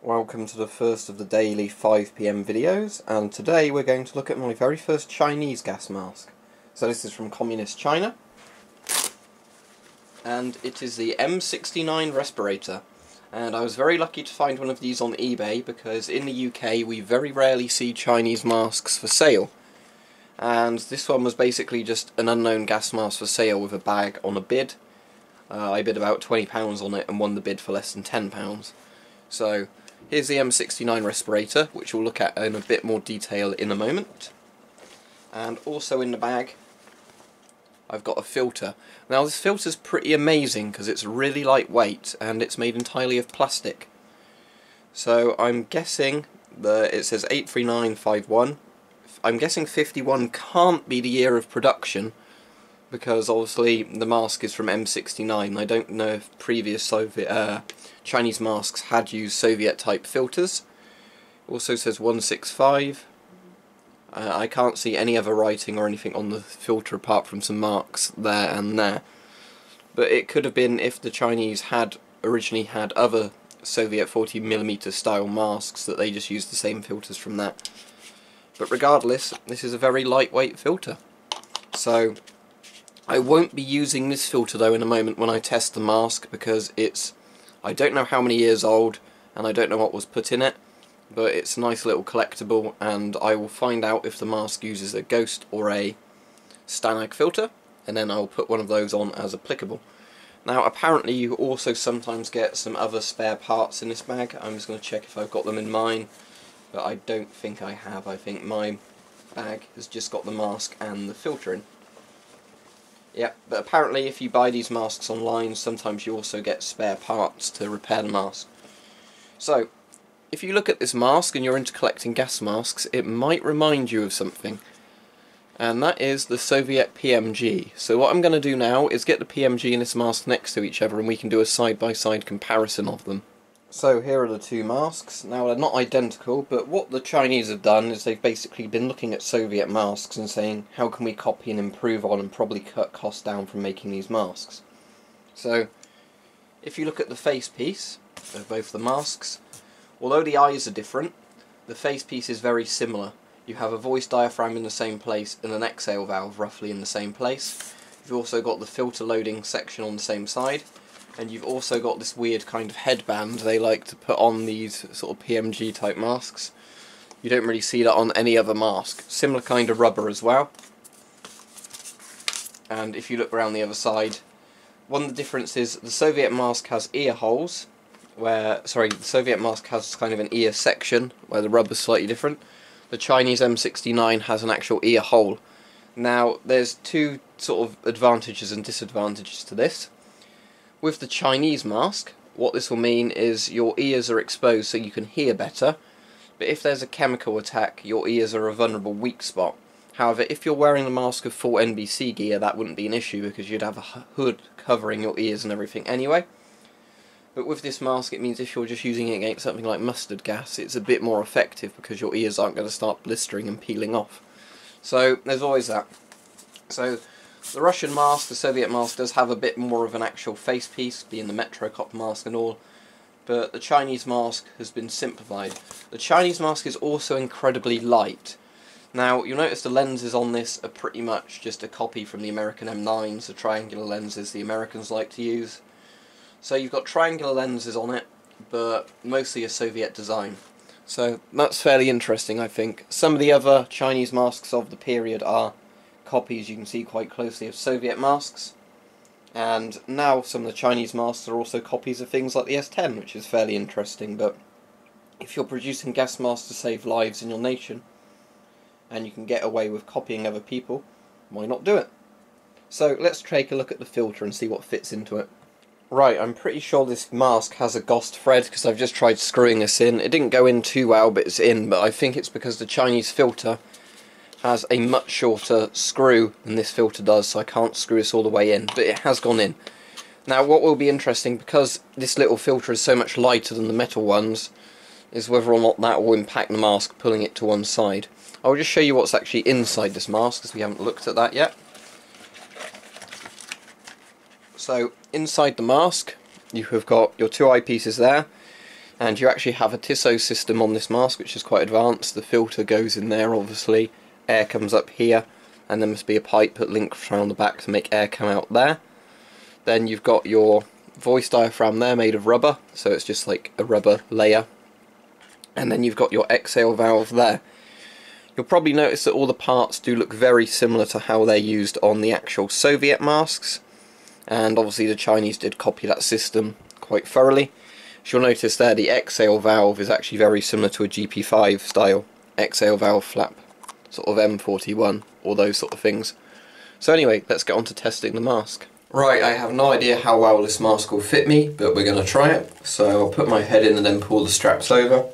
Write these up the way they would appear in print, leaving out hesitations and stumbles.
Welcome to the first of the daily 5 PM videos, and today we're going to look at my very first Chinese gas mask. So this is from Communist China, and it is the M69 respirator. And I was very lucky to find one of these on eBay, because in the UK we very rarely see Chinese masks for sale. And this one was basically just an unknown gas mask for sale with a bag on a bid. I bid about £20 on it and won the bid for less than £10. So here's the M69 respirator, which we'll look at in a bit more detail in a moment. And also in the bag I've got a filter. Now this filter's pretty amazing because it's really lightweight and it's made entirely of plastic. So I'm guessing that it says 83951. I'm guessing 51 can't be the year of production, because obviously the mask is from M69. I don't know if previous Chinese masks had used Soviet type filters. Also says 165. I can't see any other writing or anything on the filter apart from some marks there and there. But it could have been if the Chinese had originally had other Soviet 40mm style masks, that they just used the same filters from that. But regardless, this is a very lightweight filter. So I won't be using this filter though in a moment when I test the mask, because I don't know how many years old and I don't know what was put in it, but it's a nice little collectible, and I will find out if the mask uses a ghost or a Stanag filter, and then I'll put one of those on as applicable. Now apparently you also sometimes get some other spare parts in this bag. I'm just going to check if I've got them in mine, but I don't think I have. I think my bag has just got the mask and the filter in. Yeah, but apparently if you buy these masks online, sometimes you also get spare parts to repair the mask. So, if you look at this mask and you're into collecting gas masks, it might remind you of something. And that is the Soviet PMG. So what I'm going to do now is get the PMG and this mask next to each other, and we can do a side-by-side comparison of them. So here are the two masks. Now they're not identical, but what the Chinese have done is they've basically been looking at Soviet masks and saying, how can we copy and improve on and probably cut costs down from making these masks. So if you look at the face piece of both the masks, although the eyes are different, the face piece is very similar. You have a voice diaphragm in the same place and an exhale valve roughly in the same place. You've also got the filter loading section on the same side. And you've also got this weird kind of headband they like to put on these sort of PMG type masks. You don't really see that on any other mask. Similar kind of rubber as well. And if you look around the other side, one of the differences, the Soviet mask has ear holes, the Soviet mask has kind of an ear section where the rubber's slightly different. The Chinese M69 has an actual ear hole. Now there's two sort of advantages and disadvantages to this. With the Chinese mask, what this will mean is your ears are exposed so you can hear better, but if there's a chemical attack, your ears are a vulnerable weak spot. However, if you're wearing the mask of full NBC gear, that wouldn't be an issue, because you'd have a hood covering your ears and everything anyway. But with this mask, it means if you're just using it against something like mustard gas, it's a bit more effective, because your ears aren't going to start blistering and peeling off. So there's always that. So the Russian mask, the Soviet mask, does have a bit more of an actual face piece, being the Metro Cop mask and all, but the Chinese mask has been simplified. The Chinese mask is also incredibly light. Now, you'll notice the lenses on this are pretty much just a copy from the American M9s, the triangular lenses the Americans like to use. So you've got triangular lenses on it, but mostly a Soviet design. So that's fairly interesting, I think. Some of the other Chinese masks of the period are copies, you can see quite closely, of Soviet masks, and now some of the Chinese masks are also copies of things like the S10, which is fairly interesting. But if you're producing gas masks to save lives in your nation, and you can get away with copying other people, why not do it? So let's take a look at the filter and see what fits into it. Right, I'm pretty sure this mask has a Gost thread, because I've just tried screwing this in. It didn't go in too well, but it's in, but I think it's because the Chinese filter has a much shorter screw than this filter does, so I can't screw this all the way in, but it has gone in. Now what will be interesting, because this little filter is so much lighter than the metal ones, is whether or not that will impact the mask pulling it to one side. I'll just show you what's actually inside this mask, because we haven't looked at that yet. So inside the mask you have got your two eyepieces there. And you actually have a Tissot system on this mask, which is quite advanced. The filter goes in there, obviously, air comes up here, and there must be a pipe that links around the back to make air come out there. Then you've got your voice diaphragm there made of rubber, so it's just like a rubber layer. And then you've got your exhale valve there. You'll probably notice that all the parts do look very similar to how they're used on the actual Soviet masks, and obviously the Chinese did copy that system quite thoroughly. As you'll notice there, the exhale valve is actually very similar to a GP5 style exhale valve flap, sort of M41, all those sort of things. So anyway, let's get on to testing the mask. Right, I have no idea how well this mask will fit me, but we're going to try it. So I'll put my head in and then pull the straps over.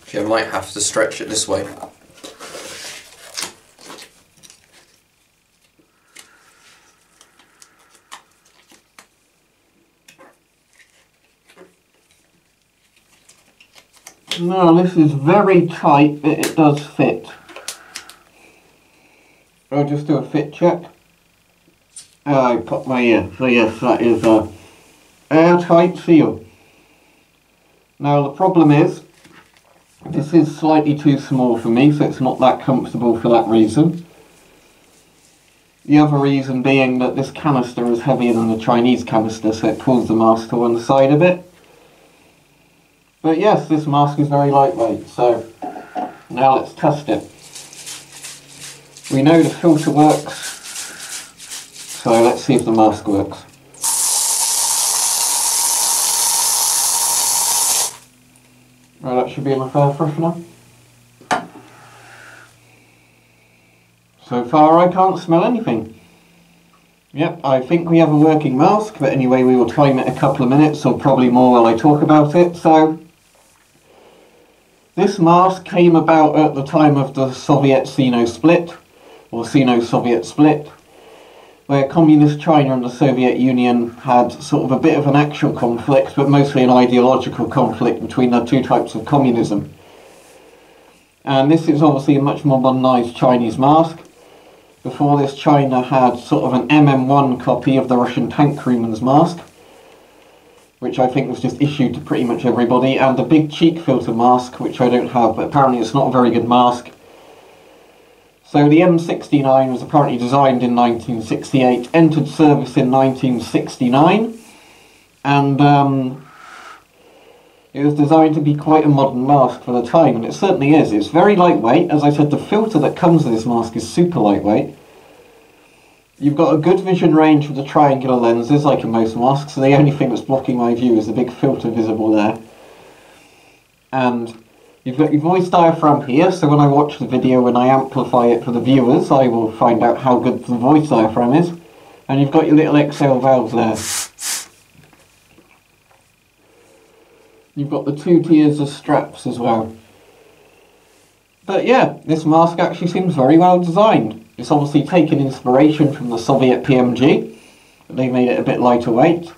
Actually, I might have to stretch it this way. No, this is very tight, but it does fit. I'll just do a fit check. I put my ear. So yes, that is a airtight seal. Now the problem is, this is slightly too small for me, so it's not that comfortable for that reason. The other reason being that this canister is heavier than the Chinese canister, so it pulls the mask to one side a bit. But yes, this mask is very lightweight, so now let's test it. We know the filter works, so let's see if the mask works. Right, that should be enough air freshener. So far I can't smell anything. Yep, I think we have a working mask, but anyway we will time it a couple of minutes, or probably more while I talk about it. So this mask came about at the time of the Soviet-Sino split, or Sino-Soviet split, where Communist China and the Soviet Union had sort of a bit of an actual conflict, but mostly an ideological conflict between the two types of communism. And this is obviously a much more modernised Chinese mask. Before this, China had sort of an MM1 copy of the Russian tank crewman's mask, which I think was just issued to pretty much everybody, and a big cheek filter mask, which I don't have, but apparently it's not a very good mask. So the M69 was apparently designed in 1968, entered service in 1969, and it was designed to be quite a modern mask for the time, and it certainly is. It's very lightweight. As I said, the filter that comes with this mask is super lightweight. You've got a good vision range with the triangular lenses, like in most masks, so the only thing that's blocking my view is the big filter visible there. And you've got your voice diaphragm here, so when I watch the video, when I amplify it for the viewers, I will find out how good the voice diaphragm is. And you've got your little exhale valves there. You've got the 2 tiers of straps as well. But yeah, this mask actually seems very well designed. It's obviously taken inspiration from the Soviet PMG, but they made it a bit lighter weight.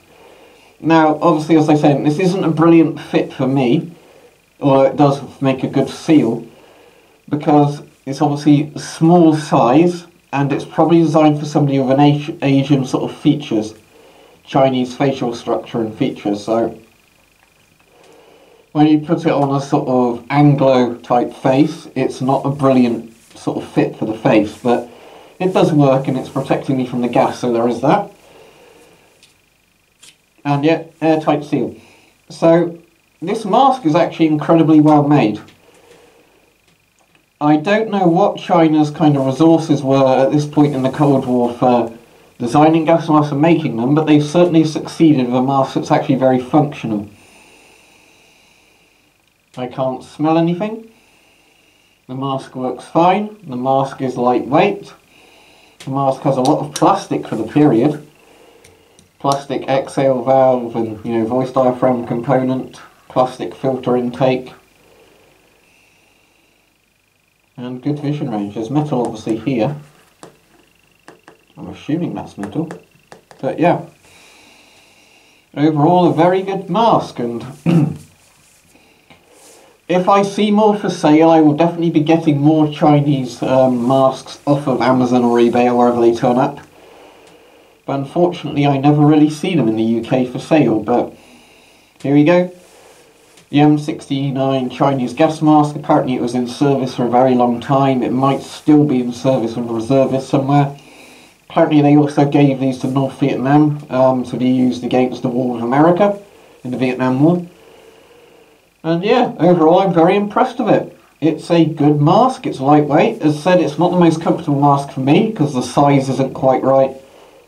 Now, obviously, as I said, this isn't a brilliant fit for me, or it does make a good seal, because it's obviously a small size, and it's probably designed for somebody with an Asian sort of features, Chinese facial structure and features, so when you put it on a sort of Anglo type face, it's not a brilliant sort of fit for the face, but it does work and it's protecting me from the gas, so there is that. And yet, airtight seal. So this mask is actually incredibly well made. I don't know what China's kind of resources were at this point in the Cold War for designing gas masks and making them, but they've certainly succeeded with a mask that's actually very functional. I can't smell anything. The mask works fine. The mask is lightweight. The mask has a lot of plastic for the period. Plastic exhale valve and, voice diaphragm component, plastic filter intake, and good vision range. There's metal obviously here. I'm assuming that's metal. But yeah, overall a very good mask, and if I see more for sale, I will definitely be getting more Chinese masks off of Amazon or eBay or wherever they turn up. But unfortunately, I never really see them in the UK for sale. But Here we go. The M69 Chinese gas mask. Apparently it was in service for a very long time. It might still be in service with a reservist somewhere. Apparently they also gave these to North Vietnam to be used against the Wall of America in the Vietnam War. And yeah, overall I'm very impressed with it. It's a good mask, it's lightweight. As I said, it's not the most comfortable mask for me because the size isn't quite right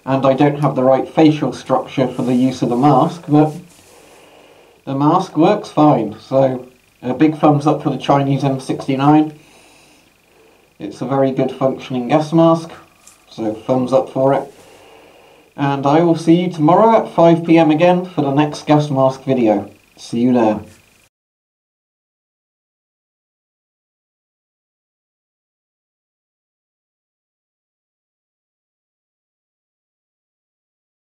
and I don't have the right facial structure for the use of the mask, but the mask works fine. So a big thumbs up for the Chinese M69. It's a very good functioning gas mask, so thumbs up for it. And I will see you tomorrow at 5 PM again for the next gas mask video. See you there.